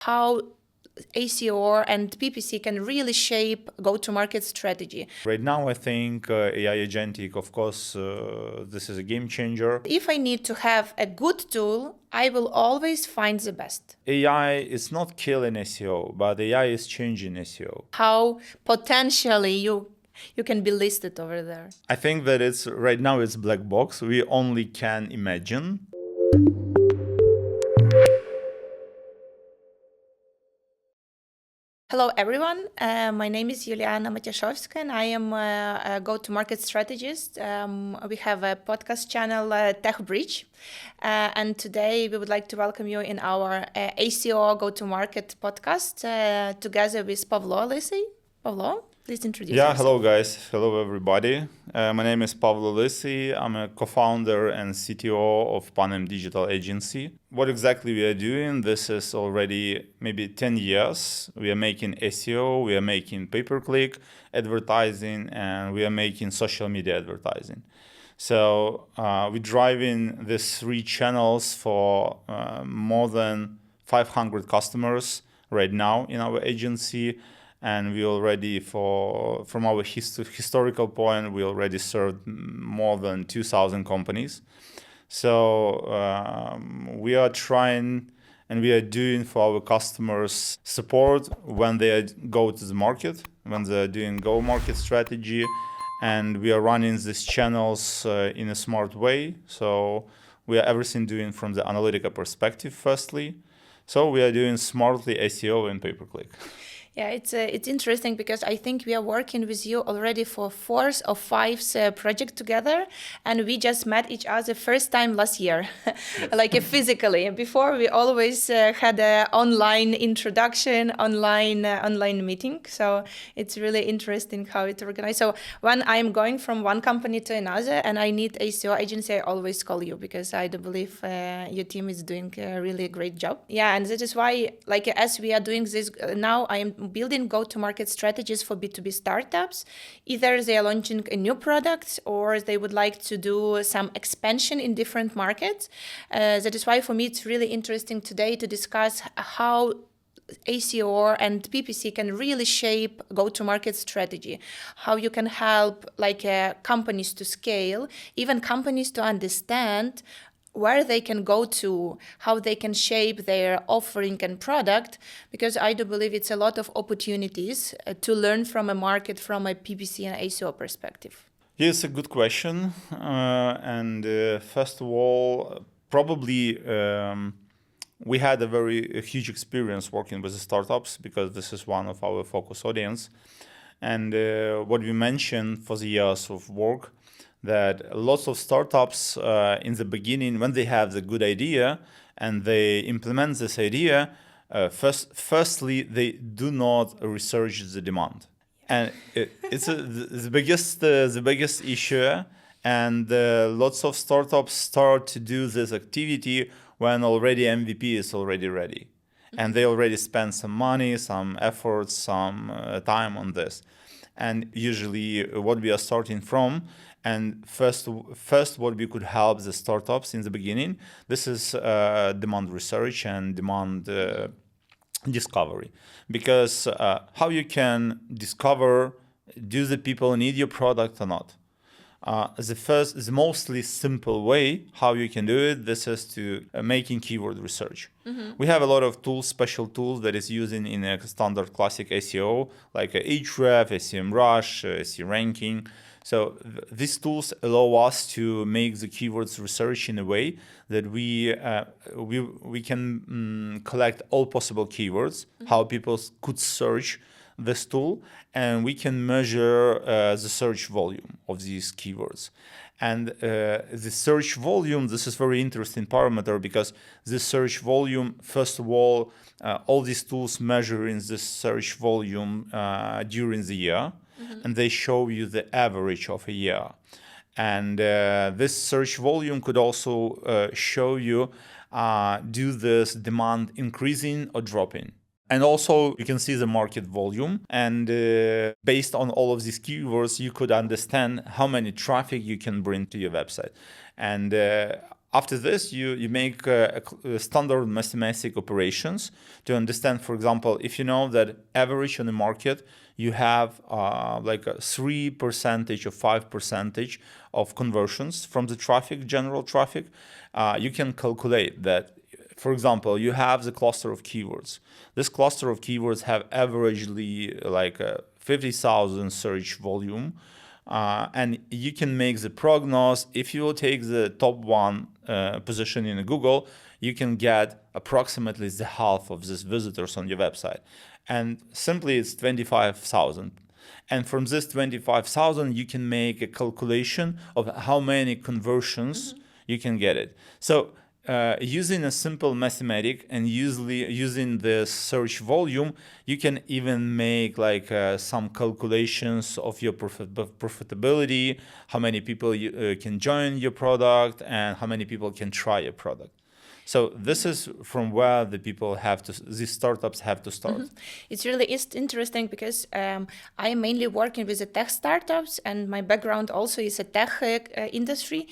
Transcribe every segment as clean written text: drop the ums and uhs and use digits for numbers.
how ACO and PPC can really shape go-to-market strategy. Right now, I think AI agentic, of course, this is a game changer. If I need to have a good tool, I will always find the best. AI is not killing SEO, but AI is changing SEO. How potentially you can be listed over there. I think that right now it's black box. We only can imagine. Hello, everyone. My name is Juliana Matyashowska, and I am a go-to-market strategist. We have a podcast channel, Tech Bridge, and today we would like to welcome you in our ACO go-to-market podcast together with Pavlo Lysyy. Pavlo, please introduce yourself. Hello, guys. Hello, everybody. My name is Pavlo Lysyy. I'm a co-founder and CTO of Panem digital agency. What exactly we are doing, this is already maybe 10 years. We are making SEO, we are making pay-per-click advertising, and we are making social media advertising. So we're driving these three channels for more than 500 customers right now in our agency. And we already, from our historical point, we already served more than 2,000 companies. So we are trying and we are doing for our customers support when they go to the market, when they're doing go-market strategy. And we are running these channels in a smart way. So we are everything doing from the analytical perspective, firstly. So we are doing smartly SEO and pay-per-click. Yeah, it's interesting because I think we are working with you already for 4 or 5 project together, and we just met each other first time last year, yes. Like physically. Before we always had an online introduction, online meeting. So it's really interesting how it's organized. So when I'm going from one company to another and I need ACO agency, I always call you because I do believe your team is doing a really great job. Yeah, and that is why, like as we are doing this now, I am building go-to-market strategies for B2B startups. Either they are launching a new product or they would like to do some expansion in different markets. That is why for me it's really interesting today to discuss how ACO and PPC can really shape go-to-market strategy, how you can help companies to scale, even companies to understand where they can go to, how they can shape their offering and product, because I do believe it's a lot of opportunities to learn from a market from a PPC and ACO perspective. Yeah, it's a good question. First of all, probably we had a huge experience working with the startups because this is one of our focus audience. And what we mentioned for the years of work, that lots of startups in the beginning, when they have the good idea and they implement this idea, firstly, they do not research the demand. And it's the biggest issue. And lots of startups start to do this activity when already MVP is already ready. And they already spend some money, some effort, some time on this. And usually what we are starting from, and first what we could help the startups in the beginning, this is demand research and demand discovery. Because how you can discover, do the people need your product or not? The mostly simple way how you can do it, this is to making keyword research. Mm-hmm. We have a lot of tools, special tools that is using in a standard classic SEO, like Ahref, SEMrush, SERanking. So these tools allow us to make the keywords research in a way that we can collect all possible keywords, mm-hmm. how people could search this tool, and we can measure the search volume of these keywords. And the search volume, this is very interesting parameter because the search volume, first of all these tools measure in this search volume during the year, mm-hmm. and they show you the average of a year. And this search volume could also show you, do this demand increasing or dropping? And also you can see the market volume, and based on all of these keywords, you could understand how many traffic you can bring to your website. And After this, you make standard mathematic operations to understand, for example, if you know that average on the market, you have like a 3% or 5% of conversions from the traffic, general traffic, you can calculate that. For example, you have the cluster of keywords. This cluster of keywords have averagely like 50,000 search volume. And you can make the prognosis. If you will take the top one position in Google, you can get approximately the half of these visitors on your website. And simply it's 25,000. And from this 25,000, you can make a calculation of how many conversions you can get it. So using a simple mathematic and usually using the search volume, you can even make like some calculations of your profitability, how many people can join your product, and how many people can try your product. So this is from where these startups have to start. It's really interesting because I'm mainly working with the tech startups, and my background also is a tech industry.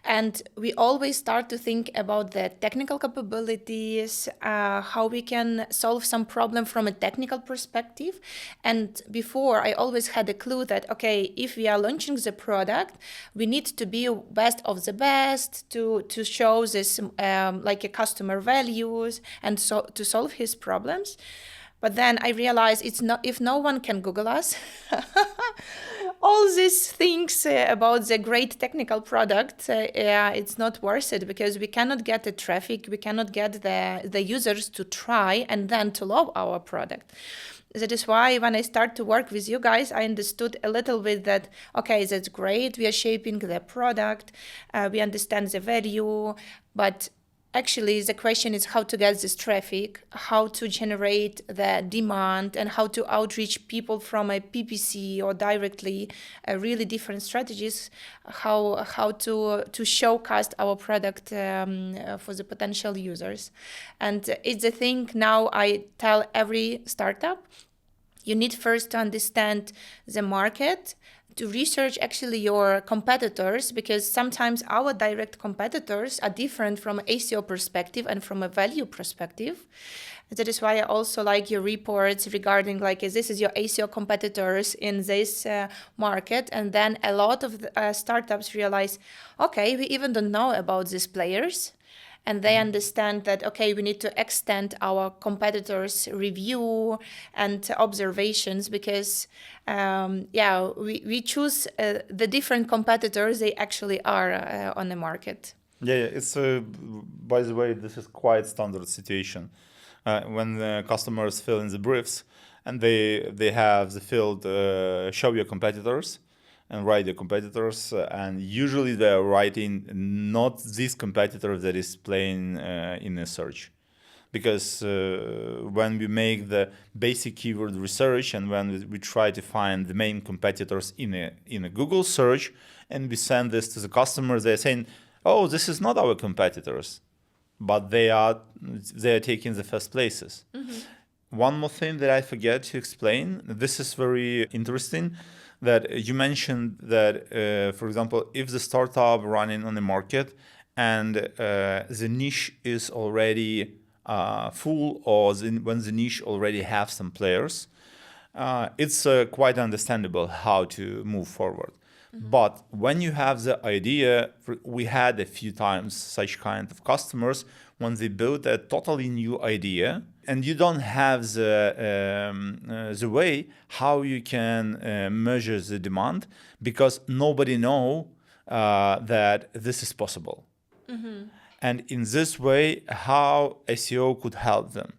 And we always start to think about the technical capabilities, how we can solve some problem from a technical perspective. And before, I always had a clue that, okay, if we are launching the product, we need to be best of the best to show this like a customer values and so to solve his problems. But then I realized it's not, if no one can Google us, all these things about the great technical product, it's not worth it, because we cannot get the traffic, we cannot get the users to try and then to love our product. That is why when I start to work with you guys, I understood a little bit that, okay, that's great, we are shaping the product, we understand the value, but actually, the question is how to get this traffic, how to generate the demand, and how to outreach people from a PPC or directly, really different strategies, how to showcase our product for the potential users. And it's the thing now I tell every startup, you need first to understand the market, to research actually your competitors, because sometimes our direct competitors are different from an SEO perspective and from a value perspective. That is why I also like your reports regarding like, this is your SEO competitors in this market. And then a lot of the, startups realize, okay, we even don't know about these players. And they understand that, okay, we need to extend our competitors' review and observations, because, we choose the different competitors they actually are on the market. Yeah, it's by the way, this is quite standard situation. When the customers fill in the briefs and they have the field show your competitors and write the competitors, and usually they're writing not this competitor that is playing in a search. Because when we make the basic keyword research and when we try to find the main competitors in a Google search and we send this to the customers, they're saying, oh, this is not our competitors, but they are taking the first places. One more thing that I forget to explain, this is very interesting, that you mentioned that, for example, if the startup running on the market and the niche is already full, or when the niche already have some players, it's quite understandable how to move forward. But when you have the idea, we had a few times such kind of customers when they build a totally new idea and you don't have the way how you can measure the demand, because nobody know that this is possible. And in this way, how SEO could help them.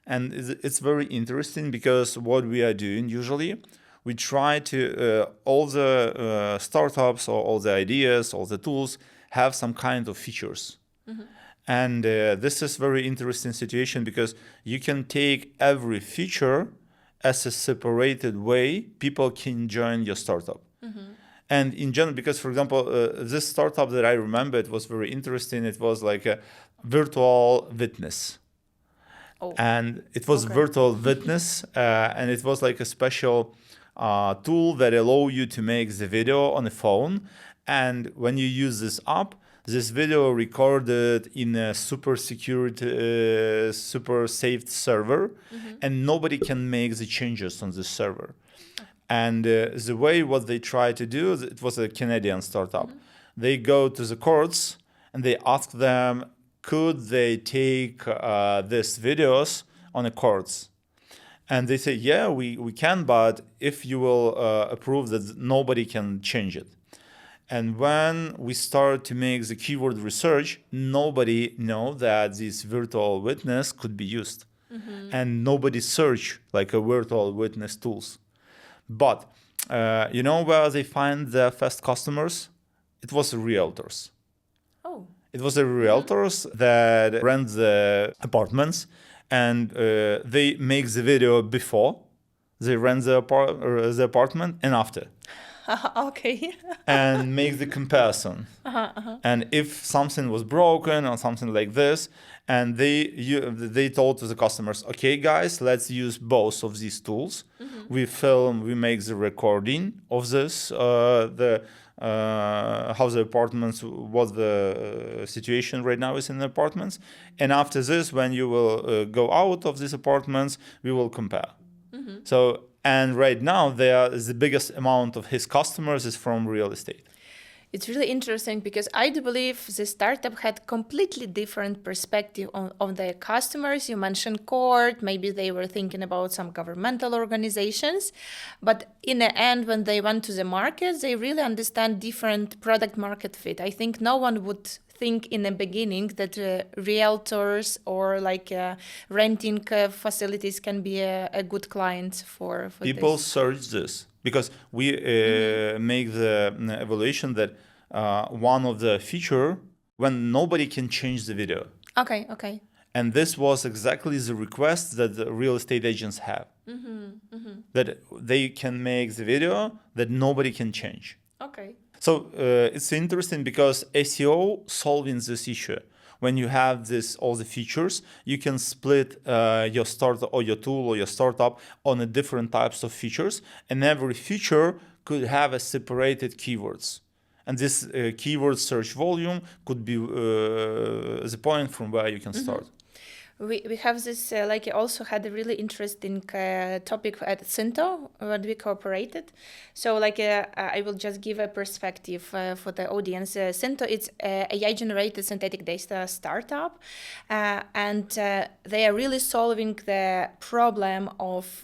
And it's very interesting, because what we are doing usually, we try to, all the startups or all the ideas, all the tools have some kind of features. And this is very interesting situation, because you can take every feature as a separated way people can join your startup. And in general, because for example, this startup that I remember, it was very interesting. It was like a virtual witness. And it was virtual witness, and it was like a special tool that allow you to make the video on the phone. And when you use this app, this video recorded in a super secured, super saved server, and nobody can make the changes on this server. And the way what they try to do, it was a Canadian startup. They go to the courts and they ask them, could they take these videos on the courts? And they say, yeah, we can, but if you will approve that nobody can change it. And when we start to make the keyword research, nobody know that this virtual witness could be used. And nobody search like a virtual witness tools. But you know where they find the first customers? It was realtors. Oh. It was the realtors that rent the apartments, and they make the video before they rent the apartment and after. Okay. And make the comparison. And if something was broken or something like this, and they told to the customers, okay, guys, let's use both of these tools. We film, we make the recording of this, how the apartments, what the situation right now is in the apartments. And after this, when you will go out of these apartments, we will compare. So, and right now, the biggest amount of his customers is from real estate. It's really interesting because I do believe the startup had completely different perspective on their customers. You mentioned court, maybe they were thinking about some governmental organizations, but in the end, when they went to the market, they really understand different product market fit. I think no one would think in the beginning that realtors or like renting facilities can be a good client for people this. search this because we make the evaluation that one of the feature when nobody can change the video. Okay. And this was exactly the request that the real estate agents have. That they can make the video that nobody can change. Okay. So it's interesting because SEO solving this issue. When you have all the features, you can split your startup or your tool or your startup on a different types of features, and every feature could have a separated keywords. And this keyword search volume could be the point from where you can start. We have this, like you also had a really interesting topic at Cinto when we cooperated. So like I will just give a perspective for the audience. Cinto, it's AI-generated synthetic data startup. And they are really solving the problem of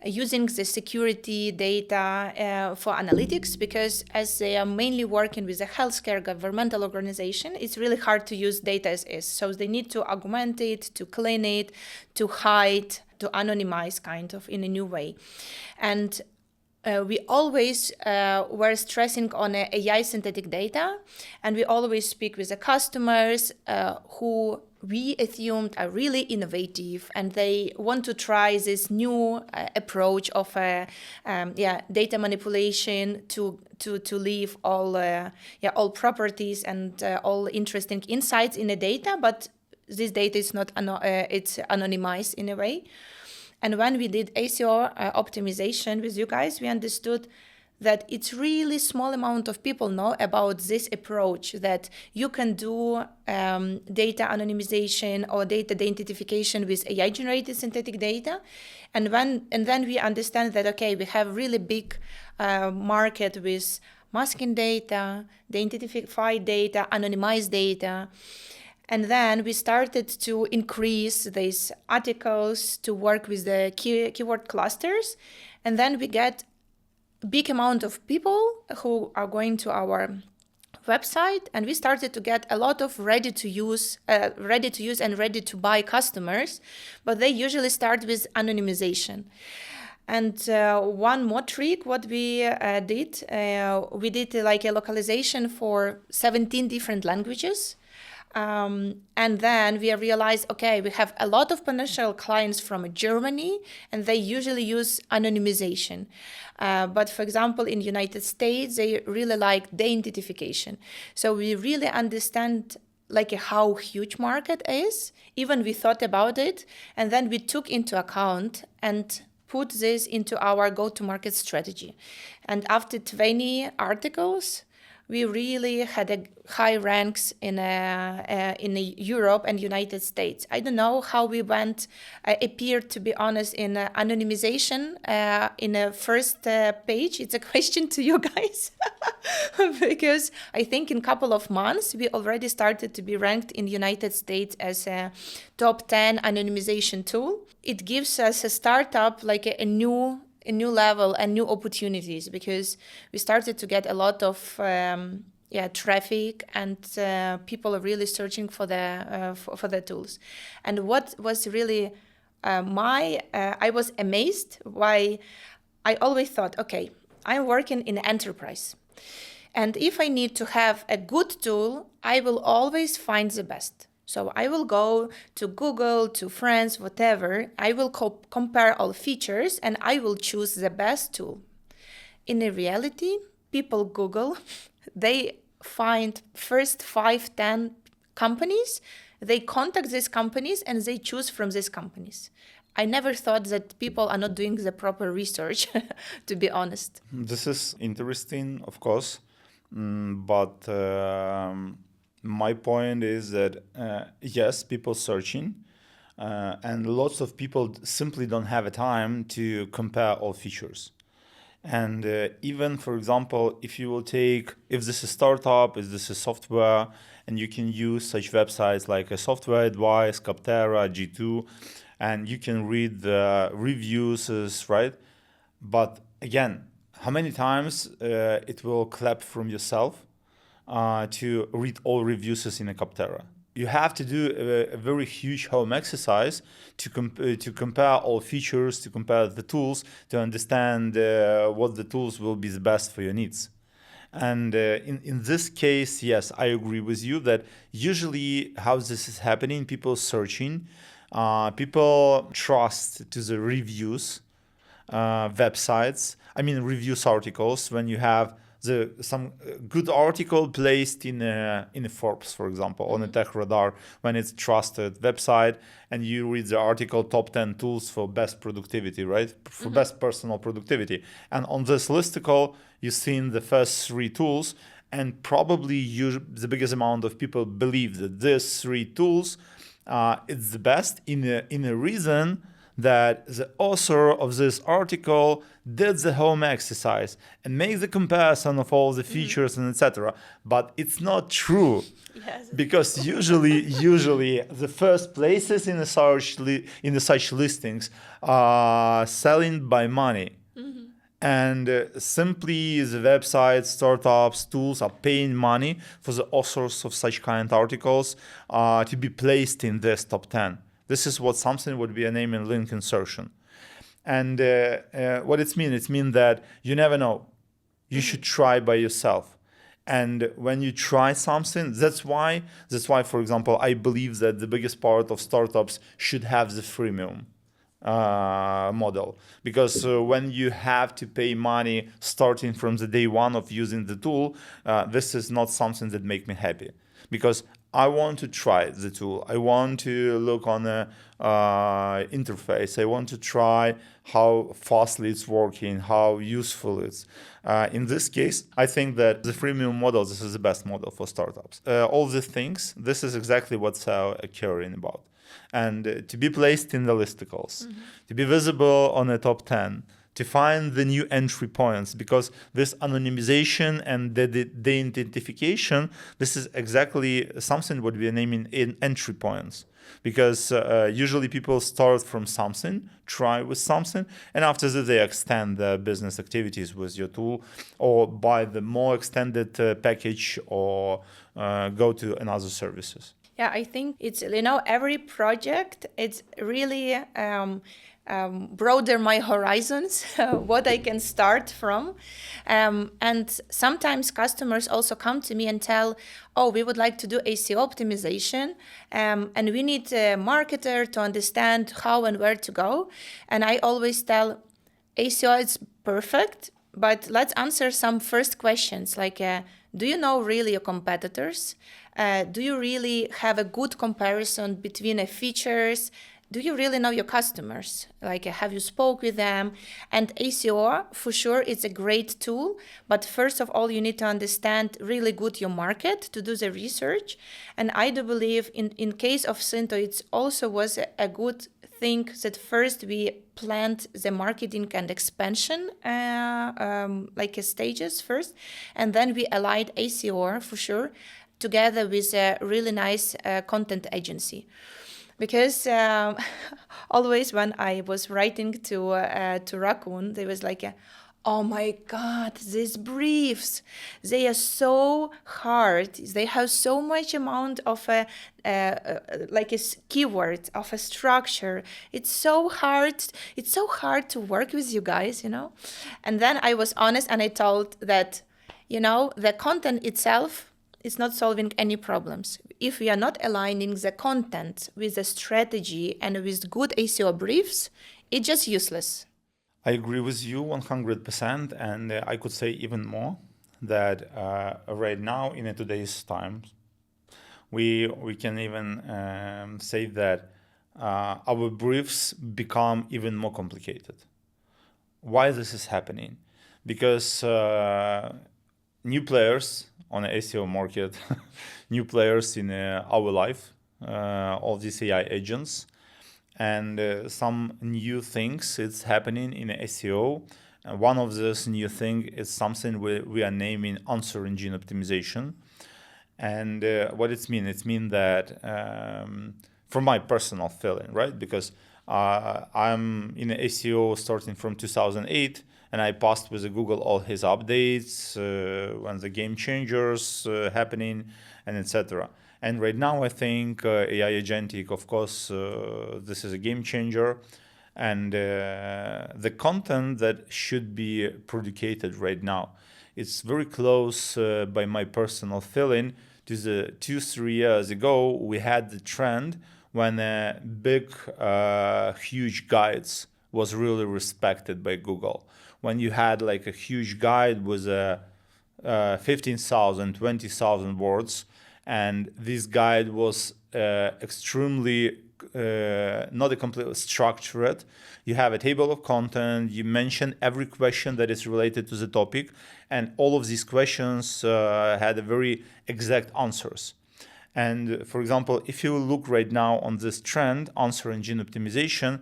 using the security data for analytics, because as they are mainly working with a healthcare governmental organization, it's really hard to use data as is. So they need to augment it, to clean it, to hide, to anonymize kind of in a new way. And we always were stressing on AI synthetic data, and we always speak with the customers who we assumed are really innovative, and they want to try this new approach of data manipulation to leave all properties and all interesting insights in the data, but this data is not it's anonymized in a way. And when we did SEO optimization with you guys, we understood that it's really small amount of people know about this approach, that you can do data anonymization or data identification with AI-generated synthetic data. And then we understand that, okay, we have really big market with masking data, identified data, anonymized data. And then we started to increase these articles to work with the keyword clusters. And then we get big amount of people who are going to our website, and we started to get a lot of ready to use and ready to buy customers, but they usually start with anonymization. And one more trick, what we did like a localization for 17 different languages. And then we realized, okay, we have a lot of potential clients from Germany, and they usually use anonymization. But for example, in the United States, they really like de-identification. So we really understand like how huge market is. Even we thought about it, and then we took into account and put this into our go-to-market strategy. And after 20 articles, we really had a high ranks in Europe and United States. I don't know how we went, appeared, to be honest, in anonymization in a first page. It's a question to you guys. Because I think in a couple of months, we already started to be ranked in the United States as a top 10 anonymization tool. It gives us a startup like a new level and new opportunities, because we started to get a lot of traffic, and people are really searching for the tools. And what was really I was amazed why. I always thought, okay, I'm working in enterprise, and if I need to have a good tool, I will always find the best. So I will go to Google, to friends, whatever. I will compare all features, and I will choose the best tool. In reality, people Google, they find first 5-10 companies, they contact these companies, and they choose from these companies. I never thought that people are not doing the proper research, to be honest. This is interesting, of course, but my point is that yes, people searching, and lots of people simply don't have a time to compare all features. And even, for example, if this is startup, if this is software, and you can use such websites like a Software Advice, Capterra, G2, and you can read the reviews, right? But again, how many times it will clap from yourself to read all reviews in a Capterra? You have to do a very huge home exercise to compare all features, to compare the tools, to understand what the tools will be the best for your needs. And in this case, yes, I agree with you that usually how this is happening, people searching, people trust to the reviews, websites. I mean, reviews articles. When you have some good article placed in a Forbes, for example, on a Tech Radar, when it's trusted website, and you read the article top 10 tools for best productivity, right? For best personal productivity. And on this listicle, you've seen the first 3 tools, and probably the biggest amount of people believe that these 3 tools it's the best in a reason that the author of this article did the home exercise and make the comparison of all the features and etc. But it's not true. Yes. Because usually the first places in the such listings are selling by money. And simply the websites, startups, tools are paying money for the authors of such kind of articles to be placed in this top 10. This is what something would be a name and link insertion. And what it means? It means that you never know. You should try by yourself. And when you try something, that's why, for example, I believe that the biggest part of startups should have the freemium model, because when you have to pay money starting from the day one of using the tool, this is not something that makes me happy, because I want to try the tool. I want to look on the interface. I want to try how fastly it's working, how useful it's. In this case, I think that the freemium model, this is the best model for startups. All these things, this is exactly what's caring about. And to be placed in the listicles, to be visible on the top 10, to find the new entry points, because this anonymization and the identification, this is exactly something what we are naming in entry points. Because usually people start from something, try with something, and after that they extend their business activities with your tool, or buy the more extended package, or go to another services. Yeah, I think it's, every project, it's really broaden my horizons, what I can start from. And sometimes customers also come to me and tell, oh, we would like to do SEO optimization, and we need a marketer to understand how and where to go. And I always tell, SEO is perfect, but let's answer some first questions, like, do you know really your competitors? Do you really have a good comparison between features, do you really know your customers? Like, have you spoke with them? And ACO, for sure, it's a great tool. But first of all, you need to understand really good your market to do the research. And I do believe in case of Synto, it also was a good thing that first we planned the marketing and expansion stages first. And then we allied ACO, for sure, together with a really nice content agency. Because always when I was writing to Raccoon, there was like, oh my God, these briefs, they are so hard. They have so much amount of a keyword, of a structure. It's so hard. It's so hard to work with you guys, you know. And then I was honest and I told that, you know, the content itself is not solving any problems. If we are not aligning the content with the strategy and with good ACO briefs, it's just useless. I agree with you 100%, and I could say even more that right now in today's times, we can even say that our briefs become even more complicated. Why this is happening? Because new players on the SEO market, new players in our life, all these AI agents, and some new things it's happening in SEO. And one of those new things is something we are naming answer engine optimization. And what it means? It means that from my personal feeling, right? Because I'm in SEO starting from 2008, and I passed with Google all his updates, when the game changers happening, and etc. And right now, I think AI agentic, of course, this is a game changer, and the content that should be producited right now, it's very close, by my personal feeling, to the 2-3 years ago we had the trend when big, huge guides was really respected by Google. When you had like a huge guide with 15,000, 20,000 words, and this guide was extremely not a completely structured. You have a table of content, you mention every question that is related to the topic, and all of these questions had a very exact answers. And for example, if you look right now on this trend, answer engine optimization,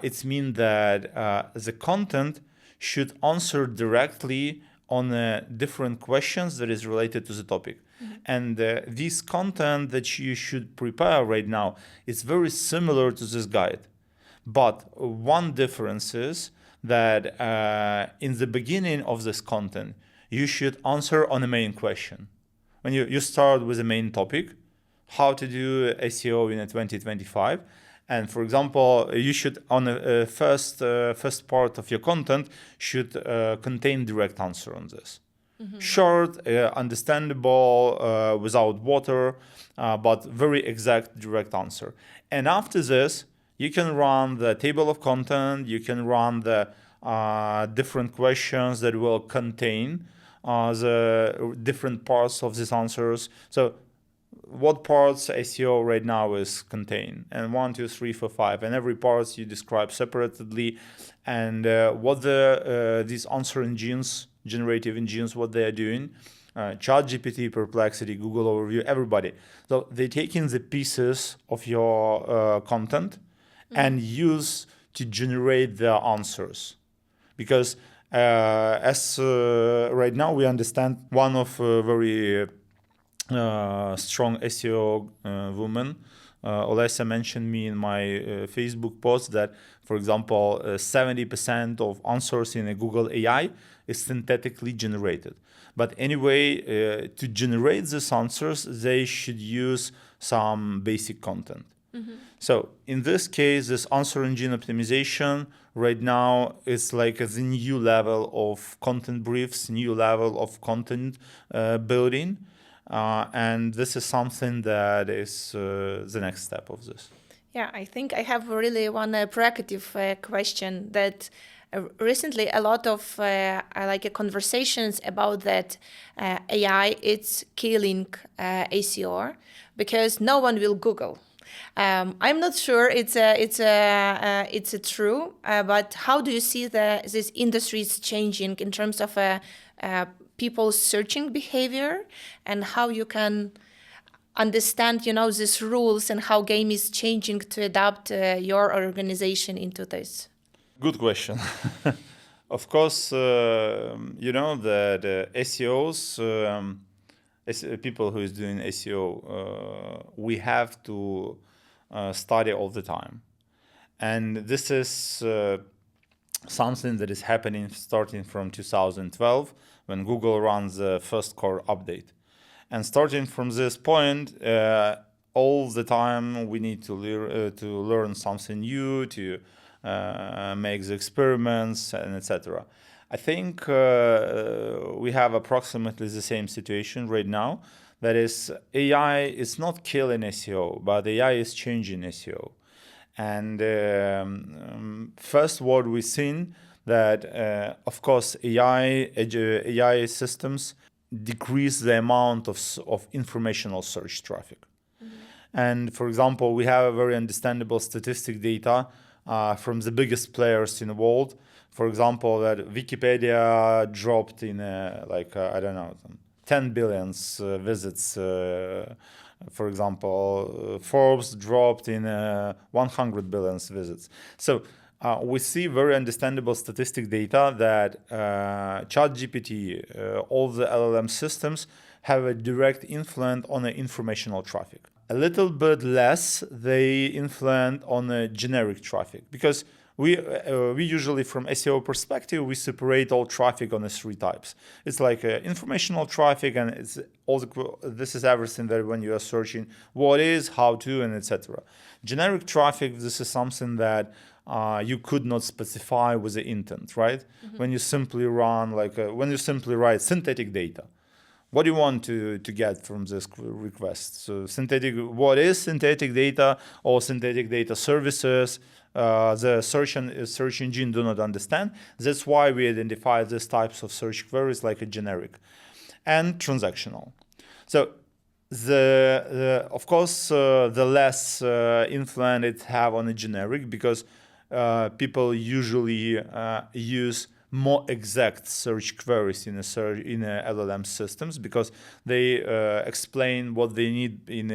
it means that the content should answer directly on different questions that is related to the topic. Mm-hmm. And this content that you should prepare right now is very similar to this guide. But one difference is that in the beginning of this content, you should answer on the main question. When you start with the main topic, how to do SEO in 2025. And for example, you should, on the first part of your content, should contain direct answer on this. Mm-hmm. Short, understandable, without water, but very exact direct answer. And after this, you can run the table of content, you can run the different questions that will contain the different parts of these answers. So what parts SEO right now is contained, and 1, 2, 3, 4, 5, and every part you describe separately, and what these answer engines, generative engines, what they are doing, ChatGPT, Perplexity, Google Overview, everybody. So they take in the pieces of your content and use to generate their answers, because as right now we understand, one of very strong SEO woman, Olesa, mentioned me in my Facebook post that, for example, 70% of answers in a Google AI is synthetically generated. But anyway, to generate these answers, they should use some basic content. Mm-hmm. So in this case, this answer engine optimization right now is like the new level of content briefs, new level of content building. And this is something that is the next step of this. Yeah, I think I have really one provocative question that recently a lot of conversations about that AI, it's killing ACO because no one will Google. I'm not sure it's a true, but how do you see this industry is changing in terms of people's searching behavior, and how you can understand, these rules and how game is changing to adapt your organization into this? Good question. Of course, the SEOs, people who is doing SEO, we have to study all the time. And this is something that is happening starting from 2012, when Google runs the first core update. And starting from this point, all the time we need to learn something new, to make the experiments, and etc. I think we have approximately the same situation right now. That is, AI is not killing SEO, but AI is changing SEO. And first, what we've seen that, of course, AI systems decrease the amount of informational search traffic. And for example, we have a very understandable statistic data from the biggest players in the world. For example, that Wikipedia dropped in I don't know, 10 billion visits. For example, Forbes dropped in 100 billion visits. So we see very understandable statistic data that ChatGPT, all the LLM systems have a direct influence on the informational traffic. A little bit less they influence on the generic traffic, because we usually, from SEO perspective, we separate all traffic on the three types. It's like informational traffic, and it's this is everything that when you are searching what is, how to, and etc. Generic traffic, this is something that you could not specify with the intent, right? When you simply run when you simply write synthetic data, what do you want to get from this request? So what is synthetic data or synthetic data services? The search engine do not understand. That's why we identify these types of search queries like a generic and transactional. So of course, the less influence it have on a generic, because people usually use more exact search queries in LLM systems, because they explain what they need in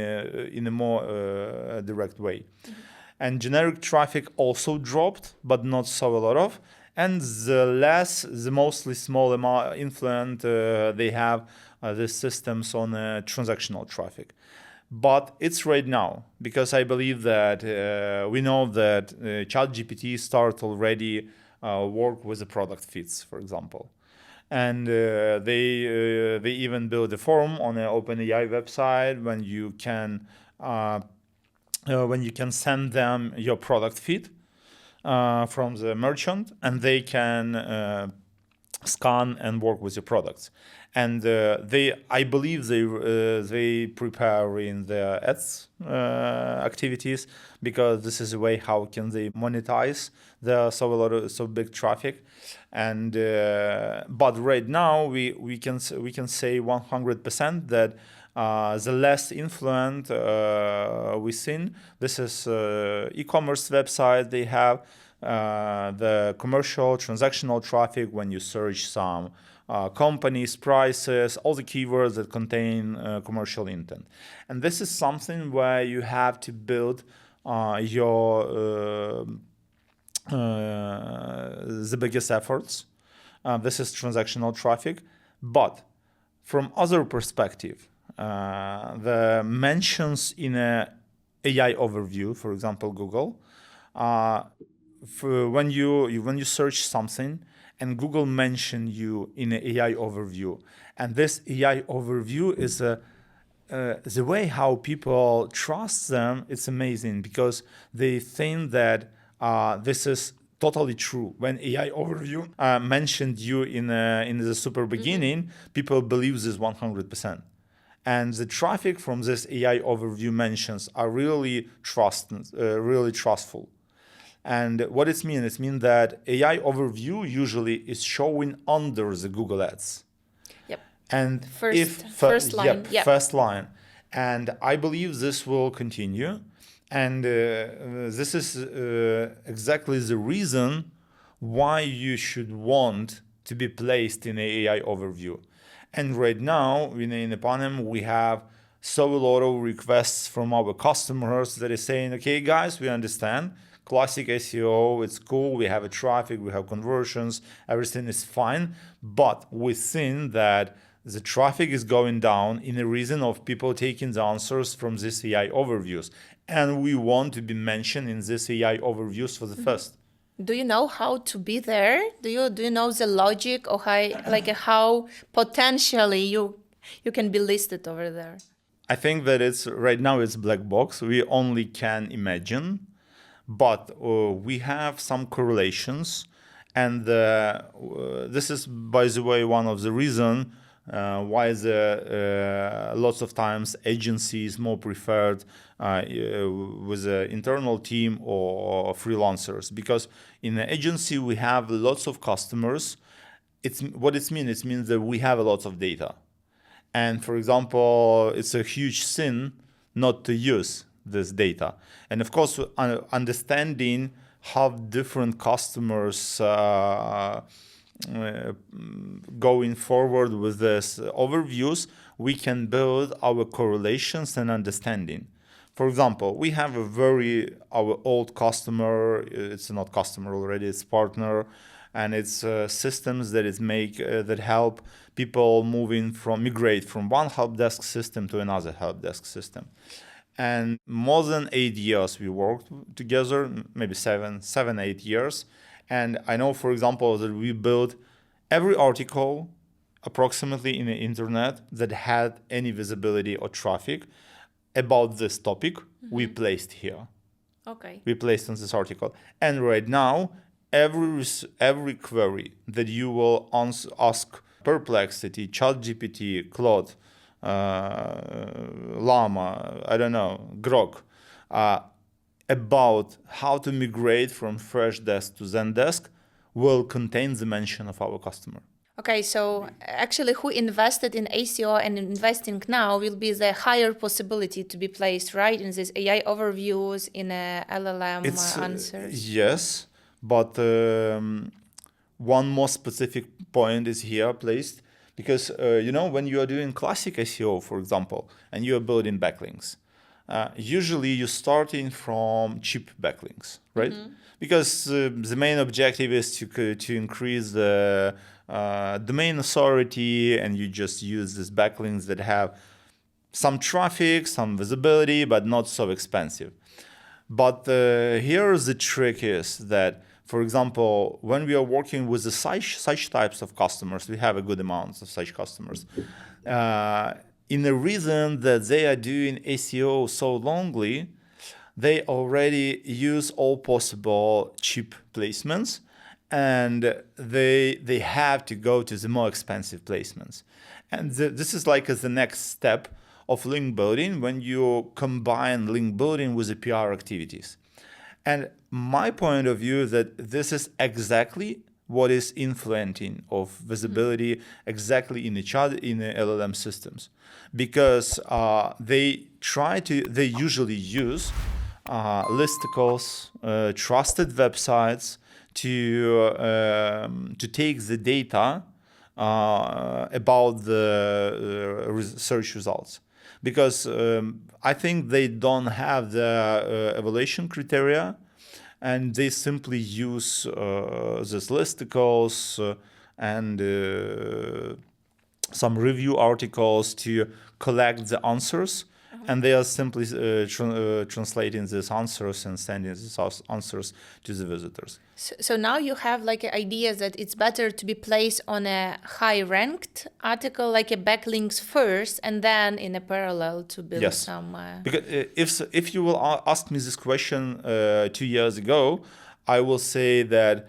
a more direct way. And generic traffic also dropped, but not so a lot of. And the mostly small amount influence they have the systems on transactional traffic. But it's right now, because I believe that we know that ChatGPT start already work with the product feeds, for example. And they even build a form on an OpenAI website when you can send them your product feed from the merchant, and they can scan and work with your products. And I believe they prepare in their ads activities, because this is a way how can they monetize so big traffic. And but right now we can say 100% that the less influence we've seen. This is e-commerce website. They have the commercial transactional traffic when you search some companies, prices, all the keywords that contain commercial intent. And this is something where you have to build the biggest efforts. This is transactional traffic. But from other perspective, the mentions in a AI overview, for example, Google, when you search something and Google mention you in an AI overview, and this AI overview is the way how people trust them. It's amazing, because they think that this is totally true. When AI overview mentioned you in the super beginning, people believe this 100%. And the traffic from this AI overview mentions are really trustful. And what it means? It means that AI overview usually is showing under the Google Ads. Yep. And first line. First line. And I believe this will continue. And this is exactly the reason why you should want to be placed in an AI overview. And right now, in the Panem, we have so a lot of requests from our customers that is saying, okay, guys, we understand. Classic SEO, it's cool. We have a traffic, we have conversions, everything is fine. But we think that the traffic is going down in the reason of people taking the answers from these AI overviews. And we want to be mentioned in these AI overviews for the first. Do you know how to be there? Do you know the logic or how potentially you can be listed over there? I think that it's right now it's black box. We only can imagine, but we have some correlations, and this is, by the way, one of the reason why the lots of times agency is more preferred with an internal team or freelancers, because in the agency we have lots of customers. It's what it means. It means that we have a lot of data. And for example, it's a huge sin not to use this data. And of course, understanding how different customers going forward with this overviews, we can build our correlations and understanding. For example, we have our old customer, it's not customer already, it's partner, and it's systems that that help people migrate from one help desk system to another help desk system. And more than 8 years we worked together, maybe 8 years. And I know, for example, that we built every article approximately in the internet that had any visibility or traffic about this topic, we placed here. Okay. We placed on this article. And right now, every query that you will ask Perplexity, ChatGPT, Claude, Llama, I don't know, Grok, about how to migrate from Freshdesk to Zendesk will contain the mention of our customer. Okay, so actually who invested in ACO and investing now will be the higher possibility to be placed, right, in these AI overviews, in a LLM answers? Yes, but one more specific point is here placed, because when you are doing classic SEO, for example, and you are building backlinks, usually you're starting from cheap backlinks, right? Because the main objective is to increase the domain authority, and you just use these backlinks that have some traffic, some visibility, but not so expensive. But here the trick is that, for example, when we are working with such types of customers, we have a good amount of such customers. In the reason that they are doing SEO so longly, they already use all possible cheap placements, and they have to go to the more expensive placements. And this is like the next step of link building, when you combine link building with the PR activities. And my point of view is that this is exactly what is influencing of visibility exactly in the LLM systems, because they usually use listicles, trusted websites to take the data about the search results, because I think they don't have the evaluation criteria, and they simply use these listicles and some review articles to collect the answers. And they are simply translating these answers and sending these answers to the visitors. So now you have like an idea that it's better to be placed on a high-ranked article, like a backlinks first, and then in a parallel to build some... Because if you will ask me this question 2 years ago, I will say that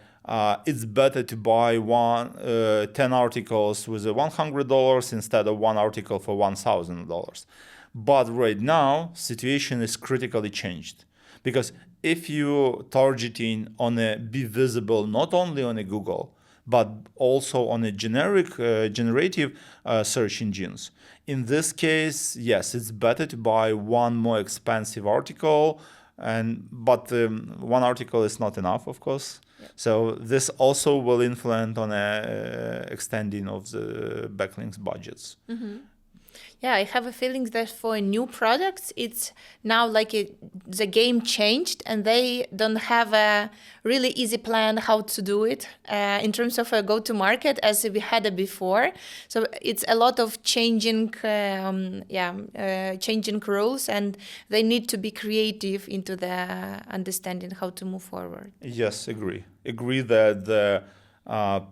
it's better to buy 10 articles with $100 instead of one article for $1,000. But right now, situation is critically changed, because if you targeting on be visible not only on a Google, but also on a generative search engines, in this case, yes, it's better to buy one more expensive article But one article is not enough, of course. Yep. So this also will influence on extending of the backlinks budgets. Mm-hmm. Yeah, I have a feeling that for new products, it's now like the game changed and they don't have a really easy plan how to do it in terms of a go-to-market as we had it before. So it's a lot of changing rules, and they need to be creative into the understanding how to move forward. Yes, agree that the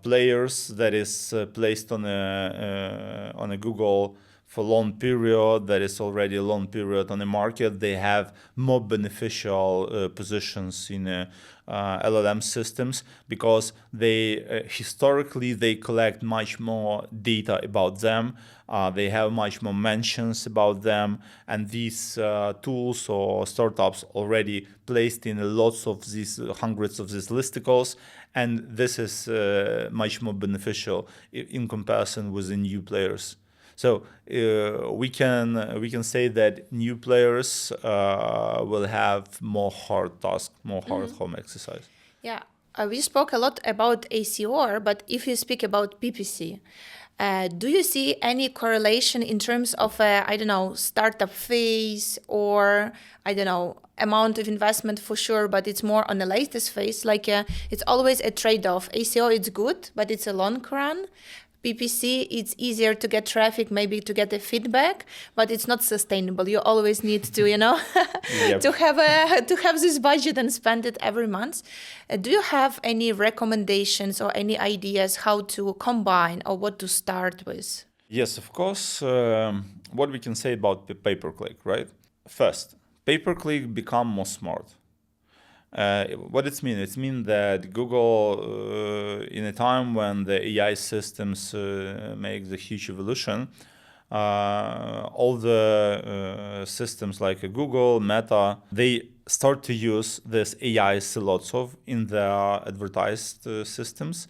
players that is placed on a Google for long period, that is already a long period on the market, they have more beneficial positions in LLM systems, because they historically they collect much more data about them. They have much more mentions about them, and these tools or startups already placed in lots of these hundreds of these listicles, and this is much more beneficial in comparison with the new players. So we can say that new players will have more hard task, more hard home exercise. Yeah, we spoke a lot about ACR, but if you speak about PPC, do you see any correlation in terms of, startup phase, or, amount of investment for sure, but it's more on the latest phase? Like it's always a trade-off. ACR, it's good, but it's a long run. PPC, it's easier to get traffic, maybe to get the feedback, but it's not sustainable. You always need to, Yep. to have this budget and spend it every month. Do you have any recommendations or any ideas how to combine or what to start with? Yes, of course. What we can say about pay-per-click, right? First, pay-per-click become more smart. What it means? It means that Google, in a time when the AI systems make the huge evolution, all the systems like Google, Meta, they start to use this AI lots of in their advertising systems.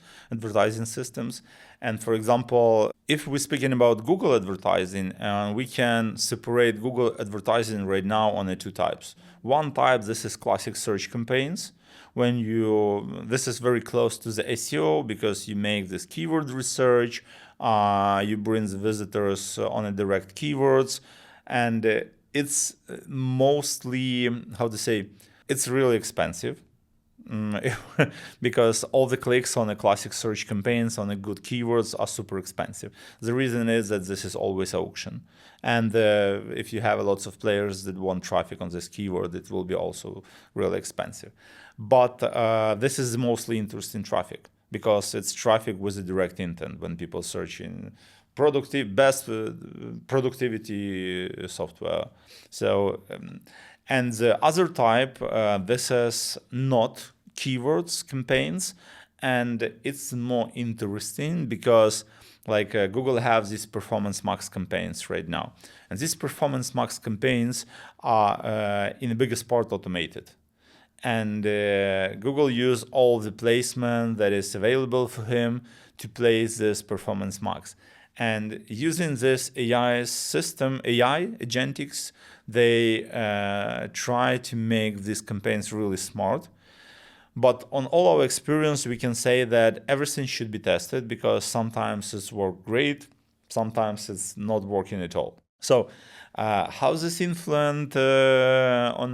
And for example, if we're speaking about Google advertising, we can separate Google advertising right now on the two types. One type, this is classic search campaigns. This is very close to the SEO, because you make this keyword research, you bring the visitors on a direct keywords, and it's mostly, it's really expensive. Because all the clicks on the classic search campaigns on the good keywords are super expensive. The reason is that this is always auction. And if you have lots of players that want traffic on this keyword, it will be also really expensive. But this is mostly interesting traffic, because it's traffic with a direct intent when people search in best productivity software. So, and the other type, this is not keywords campaigns, and it's more interesting because Google have these performance max campaigns right now, and these performance max campaigns are in the biggest part automated, and Google use all the placement that is available for him to place this performance max. And using this AI system, AI agentics, they try to make these campaigns really smart. But on all our experience, we can say that everything should be tested, because sometimes it's worked great, sometimes it's not working at all. So how this influence on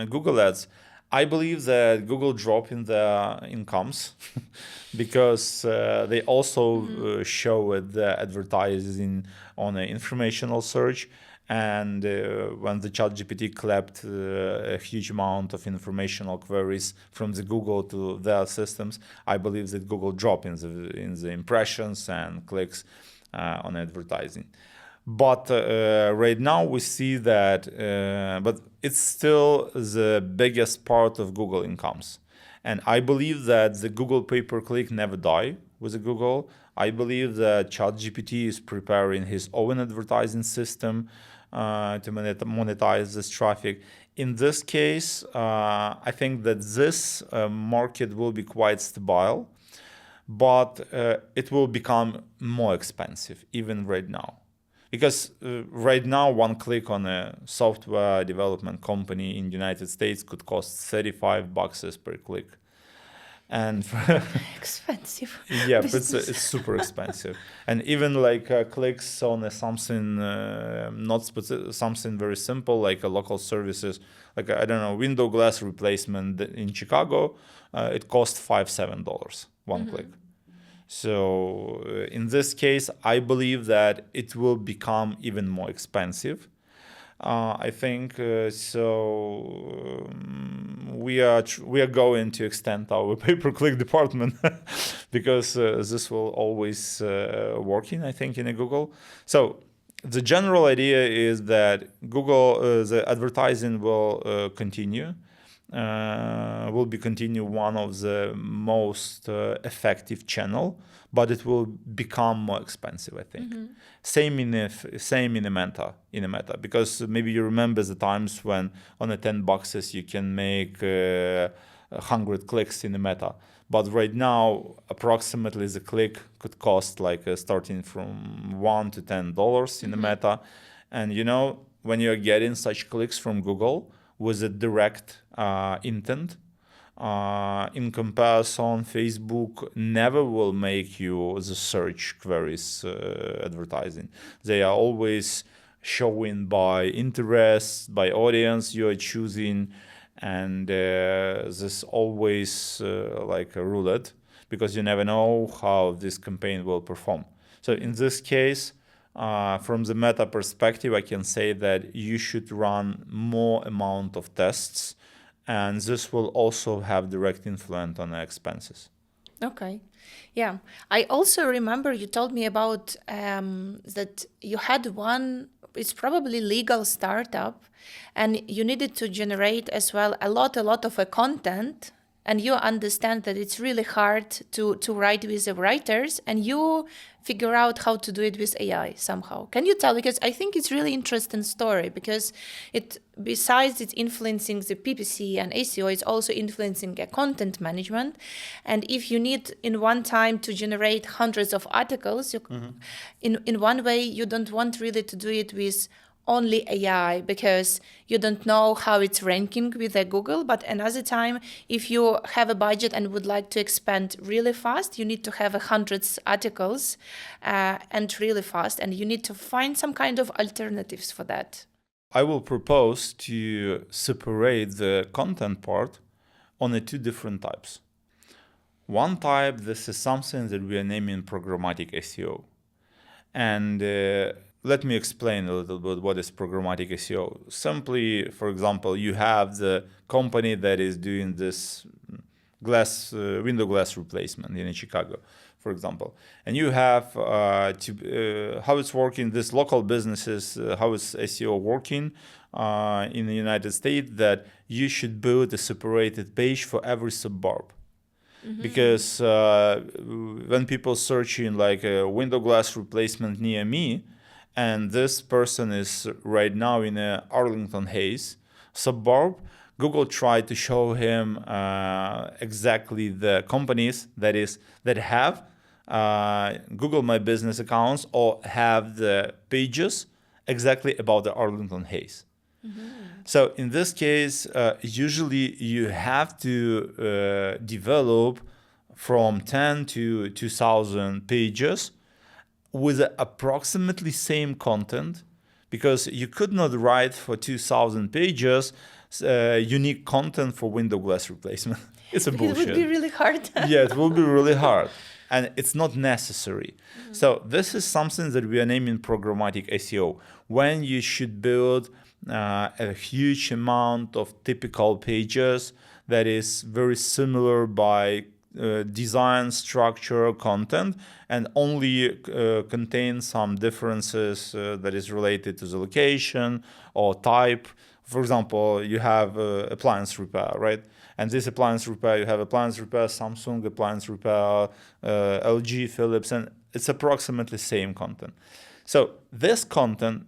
Google Ads? I believe that Google drop in their incomes because they also show the advertising on an informational search. And when the ChatGPT collect a huge amount of informational queries from the Google to their systems, I believe that Google drop in the impressions and clicks on advertising. But right now we see that, but it's still the biggest part of Google incomes. And I believe that the Google pay-per-click never die with the Google. I believe that ChatGPT is preparing his own advertising system to monetize this traffic. In this case, I think that this market will be quite stable, but it will become more expensive even right now, Because right now, one click on a software development company in the United States could cost $35 per click. And Expensive. yeah, but it's super expensive. And even like clicks on something not something very simple, like a local services, like I don't know, window glass replacement in Chicago, it costs $5-7 one click. So in this case, I believe that it will become even more expensive. I think so. We are going to extend our pay-per-click department because this will always working, I think, in a Google. So the general idea is that Google, the advertising will continue. Will be continue one of the most effective channel, but it will become more expensive, I think. Same in the meta, because maybe you remember the times when on a $10 you can make 100 clicks in the meta, but right now approximately the click could cost like starting from $1 to $10 in the meta, and when you are getting such clicks from Google with a direct intent. In comparison, Facebook never will make you the search queries advertising. They are always showing by interest, by audience you are choosing, and this always like a roulette, because you never know how this campaign will perform. So in this case, from the meta perspective, I can say that you should run more amount of tests, and this will also have direct influence on the expenses. Okay. Yeah. I also remember you told me about that you had one, it's probably legal startup, and you needed to generate as well a lot of content. And you understand that it's really hard to write with the writers, and you figure out how to do it with AI somehow. Can you tell? Because I think it's really interesting story, because it, besides it's influencing the PPC and SEO, it's also influencing content management. And if you need in one time to generate hundreds of articles, in one way, you don't want really to do it with only AI, because you don't know how it's ranking with Google. But another time, if you have a budget and would like to expand really fast, you need to have hundreds articles and really fast, and you need to find some kind of alternatives for that. I will propose to separate the content part on the two different types. One type, this is something that we are naming programmatic SEO. And let me explain a little bit what is programmatic SEO. Simply, for example, you have the company that is doing this window glass replacement in Chicago, for example, and you have how it's working. This local businesses, how is SEO working in the United States? That you should build a separated page for every suburb. Because when people searching like a window glass replacement near me, and this person is right now in a Arlington Heights suburb, Google tried to show him exactly the companies that have Google My Business accounts or have the pages exactly about the Arlington Heights. So in this case, usually you have to develop from 10 to 2,000 pages with approximately same content, because you could not write for 2,000 pages unique content for window glass replacement. It's a bullshit. It would be really hard. Yeah, it will be really hard. And it's not necessary. So this is something that we are naming programmatic SEO, when you should build a huge amount of typical pages that is very similar by design, structure, content, and only contain some differences that is related to the location or type. For example, you have appliance repair, right? And this appliance repair, you have appliance repair, Samsung appliance repair, LG, Philips, and it's approximately same content. So this content,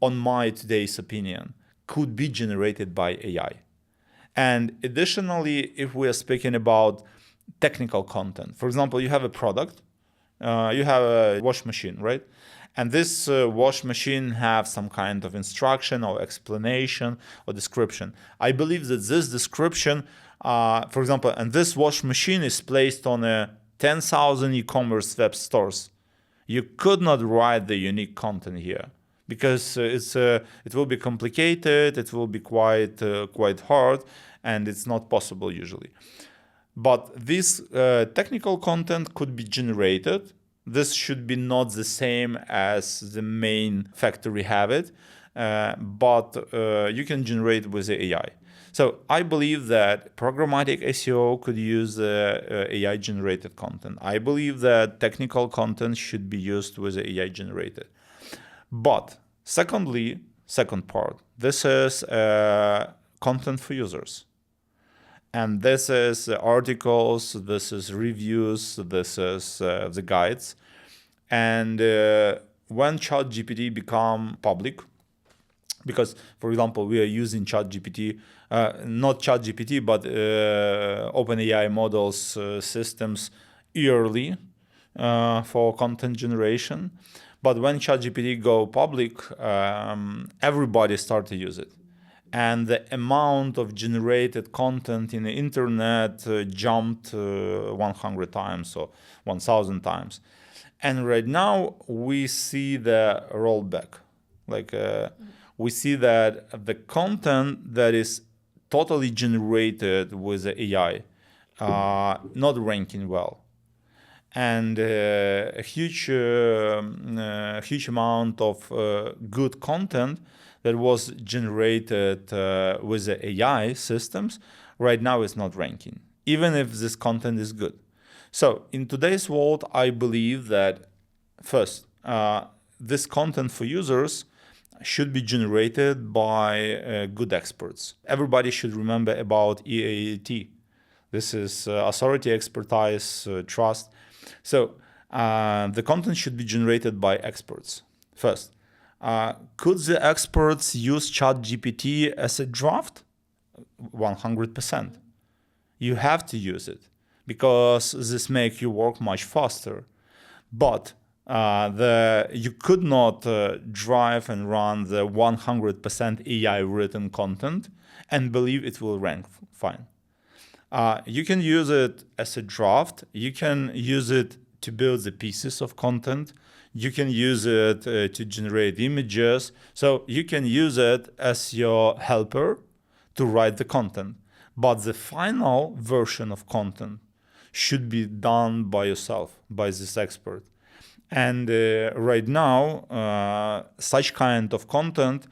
on my today's opinion, could be generated by AI. And additionally, if we are speaking about technical content, for example, you have a product, you have a wash machine, right? And this wash machine have some kind of instruction or explanation or description. I believe that this description, for example, and this wash machine is placed on a 10,000 e-commerce web stores. You could not write the unique content here because it will be complicated, it will be quite hard, and it's not possible usually. But this technical content could be generated. This should be not the same as the main factory have it, but you can generate with the AI. So I believe that programmatic SEO could use AI generated content. I believe that technical content should be used with AI generated. But secondly, second part, this is content for users. And this is articles, this is reviews, this is the guides. And when ChatGPT become public, because, for example, we are using ChatGPT, not ChatGPT, but OpenAI models systems yearly for content generation. But when ChatGPT go public, everybody start to use it. And the amount of generated content in the internet jumped 100 times or 1,000 times. And right now we see the rollback. We see that the content that is totally generated with the AI not ranking well. And a huge amount of good content that was generated with the AI systems right now is not ranking, even if this content is good. So in today's world, I believe that first, this content for users should be generated by good experts. Everybody should remember about EAT. This is authority, expertise, trust. So the content should be generated by experts first. Could the experts use ChatGPT as a draft? 100%. You have to use it because this makes your work much faster. But you could not drive and run the 100% AI written content and believe it will rank fine. You can use it as a draft. You can use it to build the pieces of content. You can use it to generate images. So you can use it as your helper to write the content. But the final version of content should be done by yourself, by this expert. And right now, such kind of content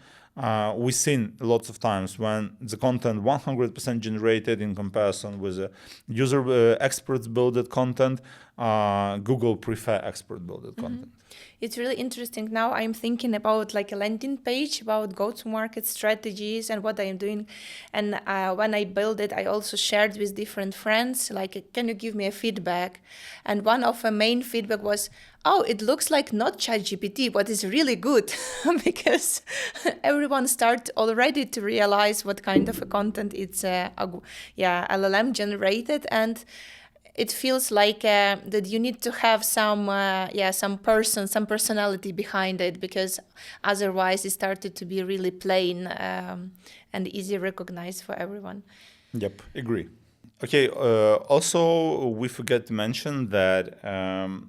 we've seen lots of times when the content 100% generated in comparison with the user experts built content, Google prefer expert built content. It's really interesting. Now I'm thinking about like a landing page about go-to-market strategies and what I am doing. And when I built it, I also shared with different friends, like, can you give me a feedback? And one of the main feedback was, oh, it looks like not ChatGPT, but it's really good because everyone started already to realize what kind of a content it's LLM generated. And it feels like that you need to have some personality behind it, because otherwise it started to be really plain and easy recognized for everyone. Yep, agree. Okay. Also, we forget to mention that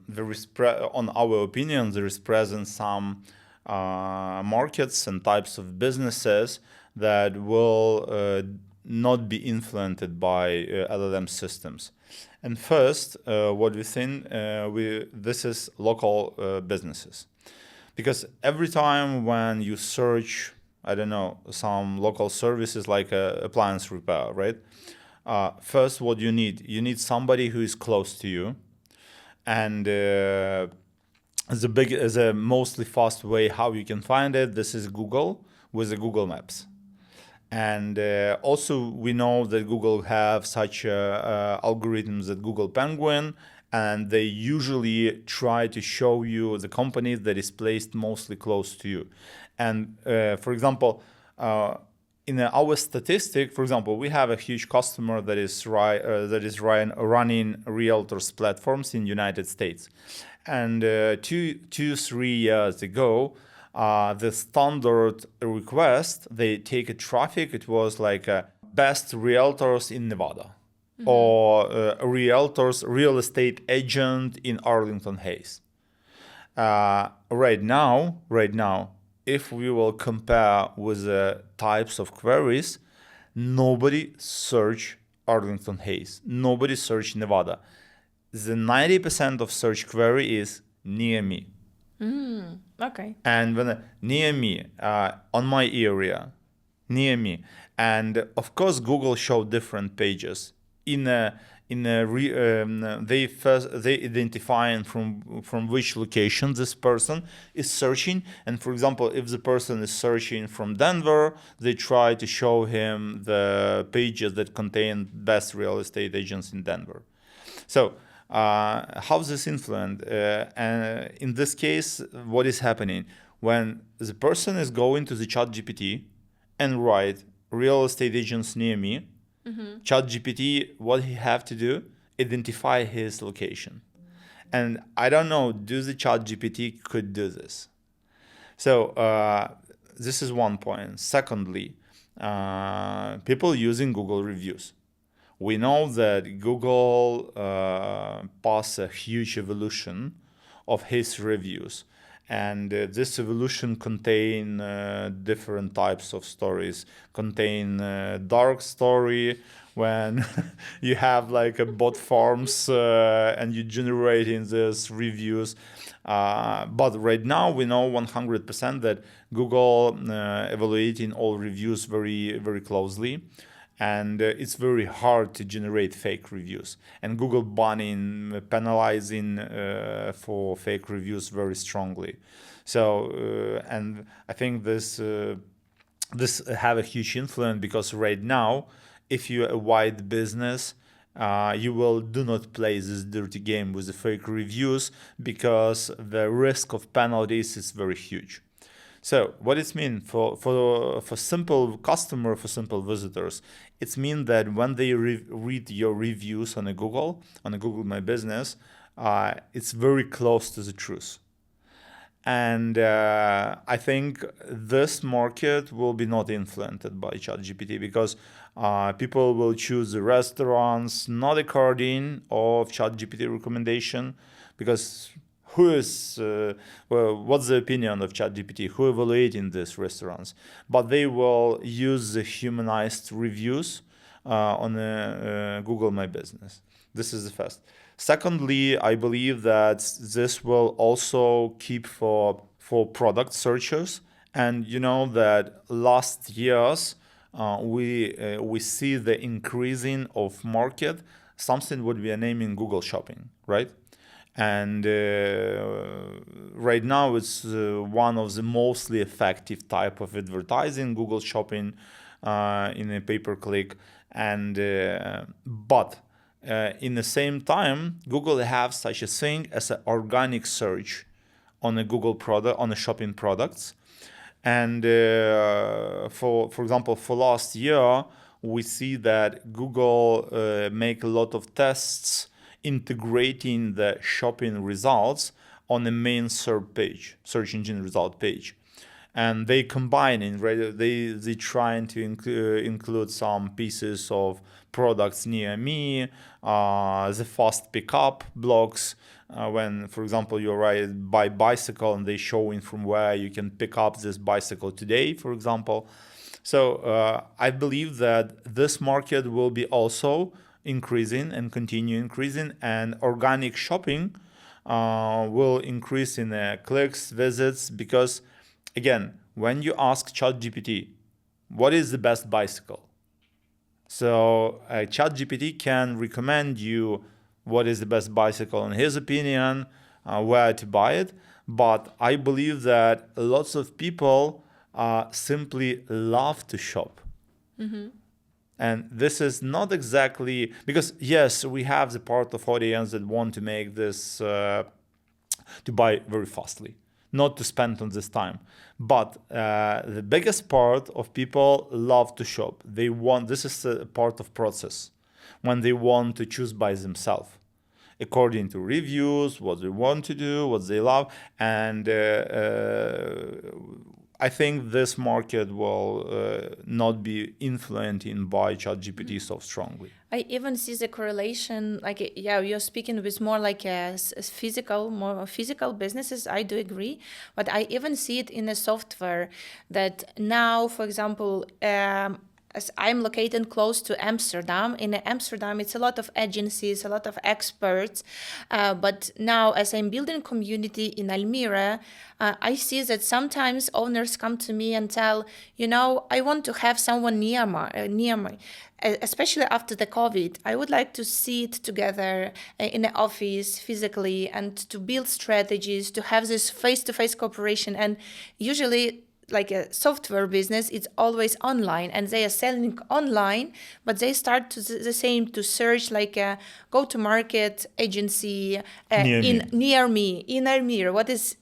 there is, on our opinion, there is present some markets and types of businesses that will not be influenced by LLM systems. And first, what we think, this is local businesses. Because every time when you search, I don't know, some local services like appliance repair, right? First, what you need somebody who is close to you. And the mostly fast way how you can find it, this is Google with the Google Maps. And also we know that Google have such algorithms at Google Penguin, and they usually try to show you the company that is placed mostly close to you. And for example, in our statistic, for example, we have a huge customer that is running realtors platforms in United States, and 3 years ago, the standard request they take a traffic. It was like best realtors in Nevada, or realtors real estate agent in Arlington Heights. Right now, if we will compare with the types of queries, nobody search Arlington Heights, nobody search Nevada. The 90% of search query is near me. Okay. And when near me, on my area, near me, and of course Google show different pages. They identify from which location this person is searching. And for example, if the person is searching from Denver, they try to show him the pages that contain best real estate agents in Denver. So how's this influenced? And in this case, what is happening when the person is going to the ChatGPT and write real estate agents near me? ChatGPT, what he have to do? Identify his location. And I don't know, do the ChatGPT could do this? So this is one point. Secondly, people using Google reviews. We know that Google passed a huge evolution of his reviews. And this evolution contain different types of stories. Contain dark story when you have like a bot farms and you generating these reviews. But right now we know 100% that Google evaluating all reviews very, very closely. And it's very hard to generate fake reviews. And Google banning, penalizing for fake reviews very strongly. So, and I think this have a huge influence, because right now, if you're a wide business, you do not play this dirty game with the fake reviews, because the risk of penalties is very huge. So what it means for simple customer, for simple visitors, it means that when they read your reviews on a Google My Business, it's very close to the truth. And I think this market will be not influenced by ChatGPT, because people will choose the restaurants not according of ChatGPT recommendation, because what's the opinion of ChatGPT? Who evaluating these restaurants? But they will use the humanized reviews on Google My Business. This is the first. Secondly, I believe that this will also keep for product searchers. And you know that last years we see the increasing of market, something what we are naming Google Shopping, right? And right now it's one of the mostly effective type of advertising, Google Shopping, in a pay-per-click. And but in the same time, Google have such a thing as an organic search on a Google product, on a shopping products. And for example, for last year, we see that Google make a lot of tests integrating the shopping results on the main search engine result page. And they combining, right? They trying to include some pieces of products near me, the fast pickup blocks. When, for example, you buy bicycle and they showing from where you can pick up this bicycle today, for example. So I believe that this market will be also increasing and continue increasing, and organic shopping will increase in clicks, visits, because again, when you ask ChatGPT, what is the best bicycle? So ChatGPT can recommend you what is the best bicycle in his opinion, where to buy it. But I believe that lots of people simply love to shop. Mm-hmm. And this is not exactly, because yes, we have the part of audience that want to make this, to buy very fastly, not to spend on this time. But the biggest part of people love to shop. This is a part of process when they want to choose by themselves, according to reviews, what they want to do, what they love. And I think this market will not be influenced by ChatGPT so strongly. I even see the correlation, like, yeah, you're speaking with more like a more physical businesses. I do agree, but I even see it in a software that now, for example, as I'm located close to Amsterdam. In Amsterdam, it's a lot of agencies, a lot of experts. But now, as I'm building community in Almere, I see that sometimes owners come to me and tell, I want to have someone near me. Especially after the COVID, I would like to sit together in the office physically and to build strategies, to have this face-to-face cooperation. And usually, like a software business, it's always online, and they are selling online, but they start the same to search like a go-to-market agency near me in Almere. What is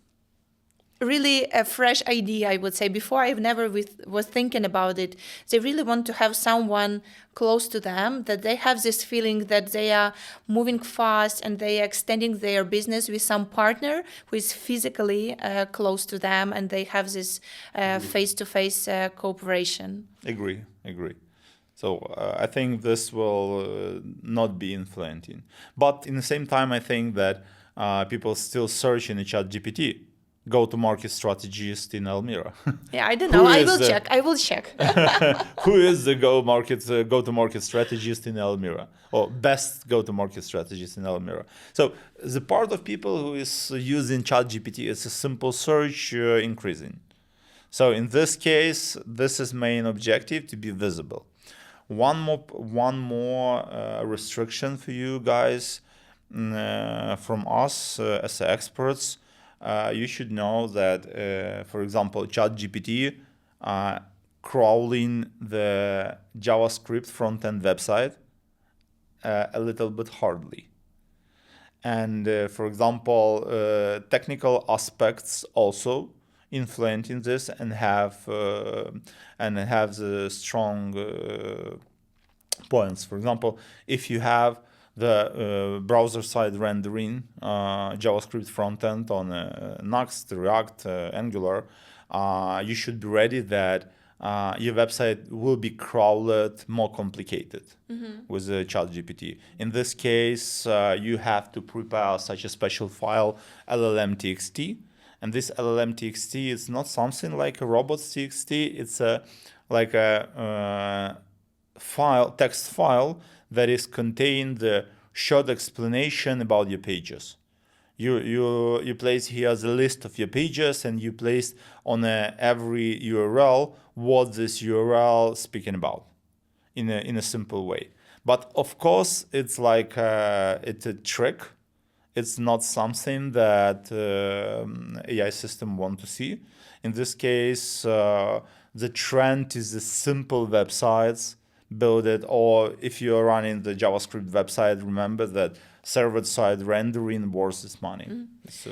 really a fresh idea, I would say. Before, I've never was thinking about it. They really want to have someone close to them, that they have this feeling that they are moving fast and they are extending their business with some partner who is physically close to them, and they have this face-to-face cooperation. Agree. So I think this will not be influencing. But in the same time, I think that people still search in the ChatGPT go-to-market strategist in Almere. Yeah, I don't know. I will check. Who is the go-to-market strategist in Almere, or best go-to-market strategist in Almere? So the part of people who is using ChatGPT is a simple search increasing. So in this case, this is main objective, to be visible. One more restriction for you guys from us as experts. You should know that, for example, ChatGPT crawling the JavaScript front-end website a little bit hardly. And for example, technical aspects also influencing this and have the strong points. For example, if you have the browser-side rendering JavaScript front-end on Next, React, Angular, you should be ready that your website will be crawled more complicated with ChatGPT. In this case, you have to prepare such a special file, LLM.txt. And this LLM.txt is not something like a robots.txt. It's like a text file that is contained the short explanation about your pages. You place here the list of your pages, and you place on every URL what this URL speaking about in a simple way. But of course, it's like it's a trick. It's not something that AI system want to see. In this case, the trend is the simple websites. Build it, or if you're running the JavaScript website, remember that server-side rendering worth its money. So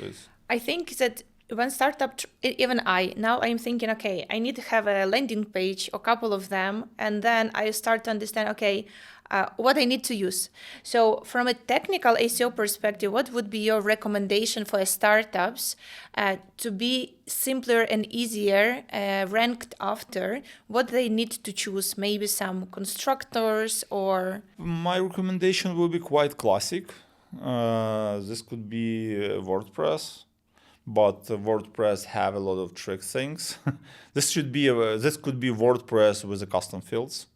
I think that when startup, even now I'm thinking, okay, I need to have a landing page, a couple of them, and then I start to understand, okay, what I need to use. So from a technical SEO perspective, what would be your recommendation for startups to be simpler and easier ranked after? What they need to choose? Maybe some constructors or... My recommendation will be quite classic. This could be WordPress, but WordPress have a lot of trick things. This could be WordPress with the custom fields.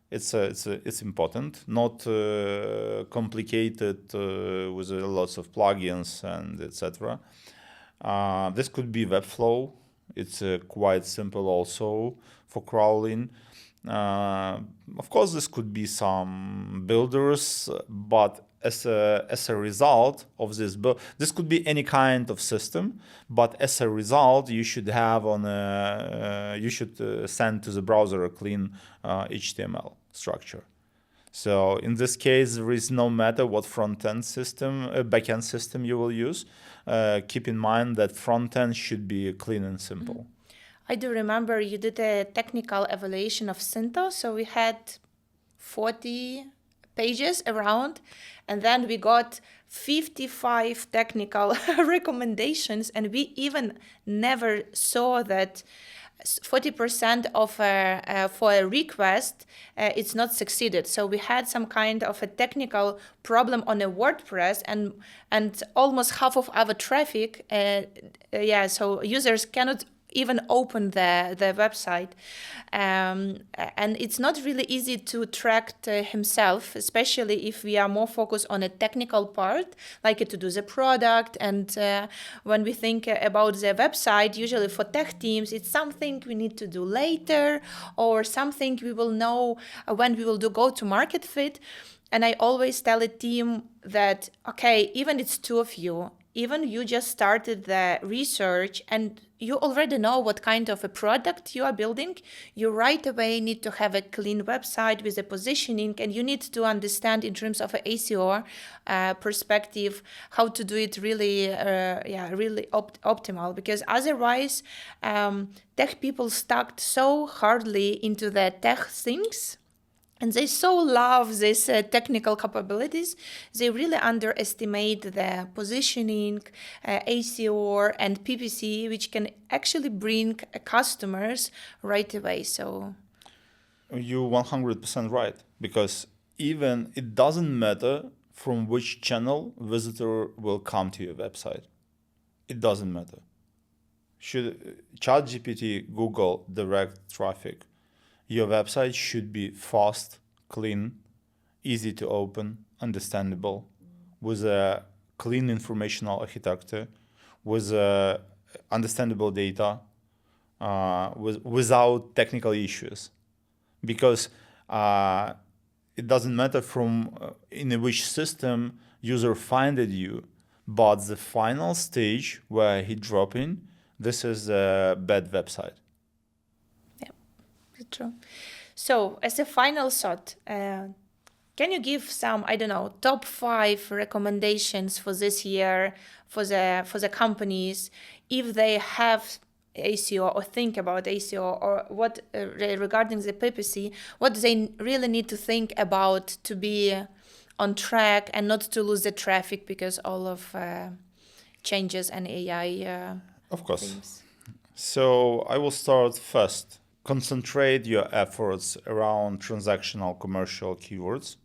It's important, not complicated with lots of plugins and etc. This could be Webflow. It's quite simple also for crawling. Of course, this could be some builders, but as a result of this could be any kind of system. But as a result, you should have send to the browser a clean HTML structure. So in this case, there is no matter what front-end system, back-end system you will use. Keep in mind that front-end should be clean and simple. I do remember you did a technical evaluation of Synto, so we had 40 pages around, and then we got 55 technical recommendations, and we even never saw that 40% of for a request it's not succeeded. So we had some kind of a technical problem on a WordPress, and almost half of our traffic so users cannot even open the website, and it's not really easy to track himself, especially if we are more focused on a technical part, like to do the product. And when we think about the website, usually for tech teams, it's something we need to do later, or something we will know when we will do go-to-market fit. And I always tell a team that, okay, even it's two of you, even you just started the research and you already know what kind of a product you are building, you right away need to have a clean website with a positioning, and you need to understand in terms of an ACO perspective how to do it really, really optimal. Because otherwise, tech people stuck so hardly into the tech things, and they so love these technical capabilities, they really underestimate the positioning, ACO, and PPC, which can actually bring customers right away. So you're 100% right, because even it doesn't matter from which channel visitor will come to your website. It doesn't matter. Should ChatGPT, Google direct traffic, your website should be fast, clean, easy to open, understandable, with a clean informational architecture, with understandable data, without technical issues. Because it doesn't matter from in which system user finded you, but the final stage where he drop in, this is a bad website. True. So, as a final thought, can you give some, I don't know, top 5 recommendations for this year for the companies if they have ACO or think about ACO, or what regarding the PPC, what do they really need to think about to be on track and not to lose the traffic because all of changes and AI of course. things? So I will start first. Concentrate your efforts around transactional commercial keywords,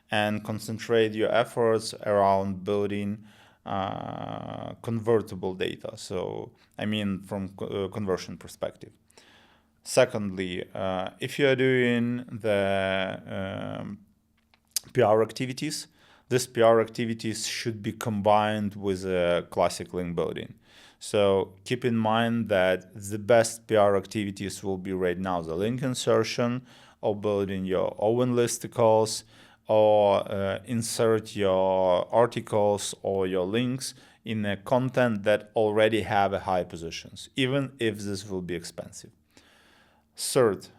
and concentrate your efforts around building convertible data. So, I mean, from conversion perspective. Secondly, if you are doing the PR activities, these PR activities should be combined with classic link building. So keep in mind that the best PR activities will be right now the link insertion, or building your own listicles, or insert your articles or your links in a content that already have a high positions, even if this will be expensive. Third,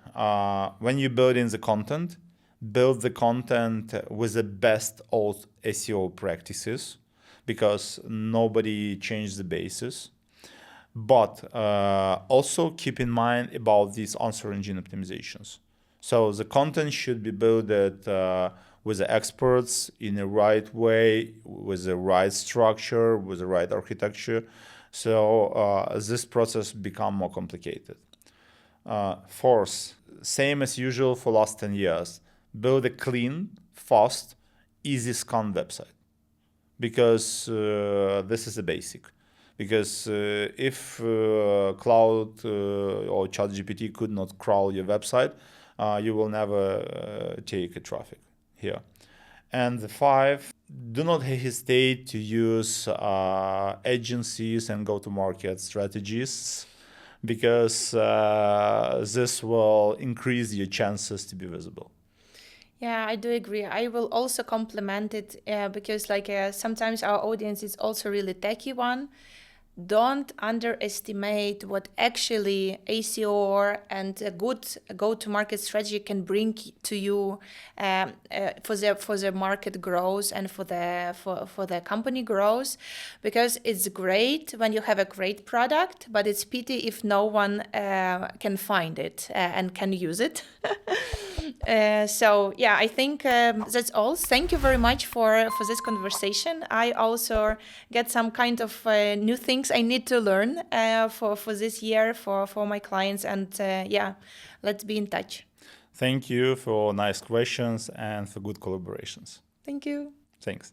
when you build in the content, build the content with the best old SEO practices, because nobody changed the basis. But also keep in mind about these answer engine optimizations. So the content should be built with the experts in the right way, with the right structure, with the right architecture. So this process become more complicated. Fourth, same as usual for last 10 years, build a clean, fast, easy scan website, because this is a basic. Because if Cloud or ChatGPT could not crawl your website, you will never take a traffic here. And the 5, do not hesitate to use agencies and go-to-market strategies, because this will increase your chances to be visible. Yeah, I do agree. I will also complement it because sometimes our audience is also really techie one. don't underestimate what actually ACO and a good go-to-market strategy can bring to you for the market growth and for the company growth, because it's great when you have a great product, but it's pity if no one can find it and can use it. So yeah, I think that's all. Thank you very much for this conversation. I also get some kind of new things I need to learn for this year for my clients, and yeah, let's be in touch. Thank you for nice questions and for good collaborations. Thank you. Thanks.